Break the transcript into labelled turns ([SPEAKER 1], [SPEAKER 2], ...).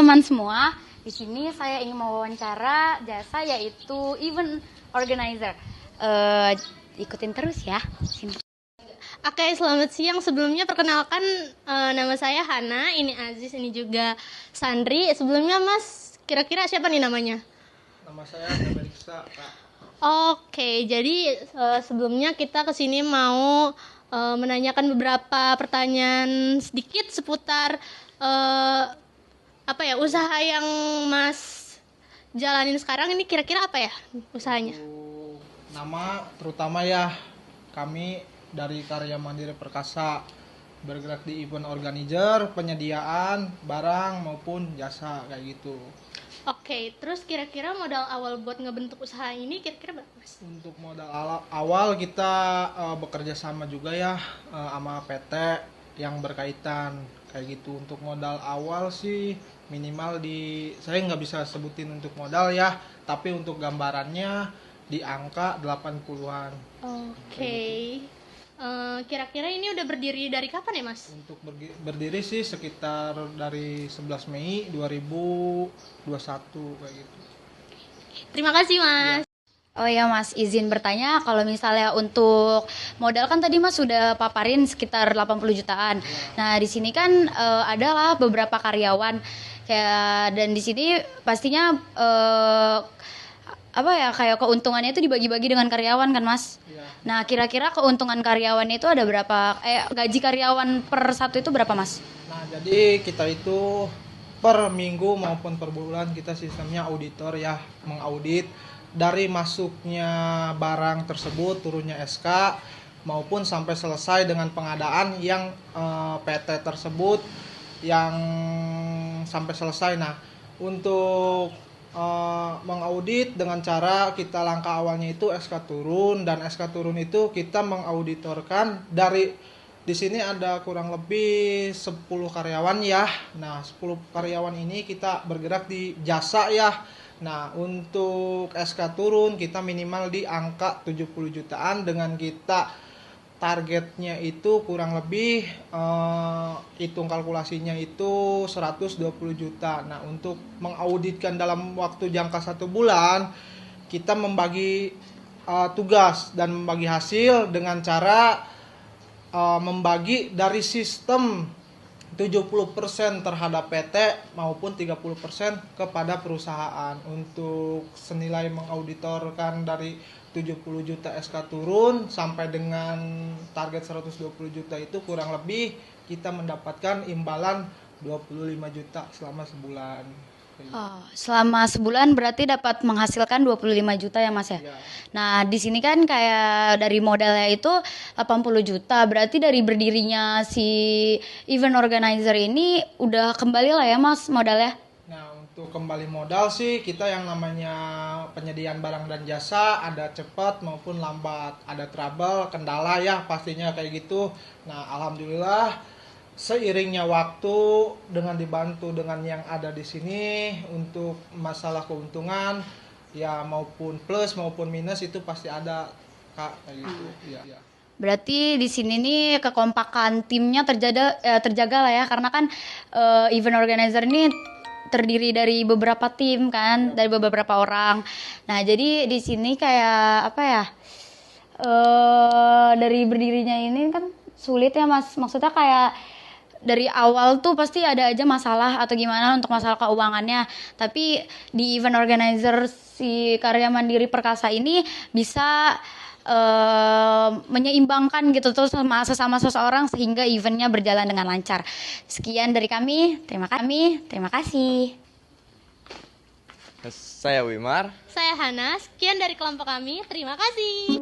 [SPEAKER 1] teman-teman semua. Di sini saya ingin mewawancara jasa yaitu event organizer. Ikutin terus ya. Sini.
[SPEAKER 2] Oke, selamat siang. Sebelumnya perkenalkan, nama saya Hana, ini Aziz, ini juga Sandri. Sebelumnya Mas, kira-kira siapa nih namanya?
[SPEAKER 3] Nama saya Febriksa, Kak.
[SPEAKER 2] Oke, jadi sebelumnya kita kesini mau menanyakan beberapa pertanyaan sedikit seputar usaha yang Mas jalanin sekarang ini, kira-kira apa ya usahanya?
[SPEAKER 3] Nama terutama ya kami dari Karya Mandiri Perkasa bergerak di event organizer, penyediaan barang maupun jasa kayak gitu.
[SPEAKER 2] Oke, terus kira-kira modal awal buat ngebentuk usaha ini kira-kira berapa, Mas?
[SPEAKER 3] Untuk modal awal kita bekerja sama juga ya sama PT yang berkaitan kayak gitu. Untuk modal awal sih minimal saya nggak bisa sebutin untuk modal ya, tapi untuk gambarannya di angka 80-an.
[SPEAKER 2] Oke. Kira-kira ini udah berdiri dari kapan ya, Mas?
[SPEAKER 3] Untuk berdiri sih sekitar dari 11 Mei 2021 kayak gitu.
[SPEAKER 2] Terima kasih, Mas.
[SPEAKER 1] Oh ya Mas, izin bertanya kalau misalnya untuk modal kan tadi Mas sudah paparin sekitar 80 jutaan. Nah, di sini kan adalah beberapa karyawan ya, dan di sini pastinya kayak keuntungannya itu dibagi-bagi dengan karyawan kan Mas?
[SPEAKER 3] Ya.
[SPEAKER 1] Nah, kira-kira keuntungan karyawan itu ada berapa? Gaji karyawan per satu itu berapa Mas?
[SPEAKER 3] Nah, jadi kita itu per minggu maupun per bulan kita sistemnya auditor ya, mengaudit dari masuknya barang tersebut, turunnya SK maupun sampai selesai dengan pengadaan yang PT tersebut yang sampai selesai. Nah, untuk mengaudit dengan cara kita langkah awalnya itu SK turun, dan SK turun itu kita mengauditorkan dari di sini ada kurang lebih 10 karyawan ya. Nah, 10 karyawan ini kita bergerak di jasa ya. Nah, untuk SK turun kita minimal di angka 70 jutaan dengan kita targetnya itu kurang lebih hitung kalkulasinya itu 120 juta. Nah, untuk mengauditkan dalam waktu jangka 1 bulan kita membagi tugas dan membagi hasil dengan cara membagi dari sistem 70% terhadap PT maupun 30% kepada perusahaan. Untuk senilai mengauditorkan dari 70 juta SK turun sampai dengan target 120 juta itu kurang lebih kita mendapatkan imbalan 25 juta selama sebulan.
[SPEAKER 1] Oh, selama sebulan berarti dapat menghasilkan 25 juta ya Mas ya?
[SPEAKER 3] Ya.
[SPEAKER 1] Nah, di sini kan kayak dari modalnya itu 80 juta. Berarti dari berdirinya si event organizer ini udah kembali lah ya Mas modalnya?
[SPEAKER 3] Nah, untuk kembali modal sih kita yang namanya penyediaan barang dan jasa ada cepat maupun lambat, ada trouble, kendala ya pastinya kayak gitu. Nah, alhamdulillah seiringnya waktu dengan dibantu dengan yang ada di sini untuk masalah keuntungan ya maupun plus maupun minus itu pasti ada Kak kayak gitu. Ya.
[SPEAKER 1] Berarti di sini nih kekompakan timnya terjaga lah ya, karena kan event organizer ini terdiri dari beberapa tim kan, dari beberapa orang. Nah, jadi di sini kayak dari berdirinya ini kan sulit ya Mas. Maksudnya kayak dari awal tuh pasti ada aja masalah atau gimana untuk masalah keuangannya. Tapi di event organizer si Karya Mandiri Perkasa ini bisa menyeimbangkan gitu tuh sesama seseorang sehingga eventnya berjalan dengan lancar. Sekian dari kami, terima kasih.
[SPEAKER 4] Saya Wimar.
[SPEAKER 2] Saya Hana, sekian dari kelompok kami. Terima kasih.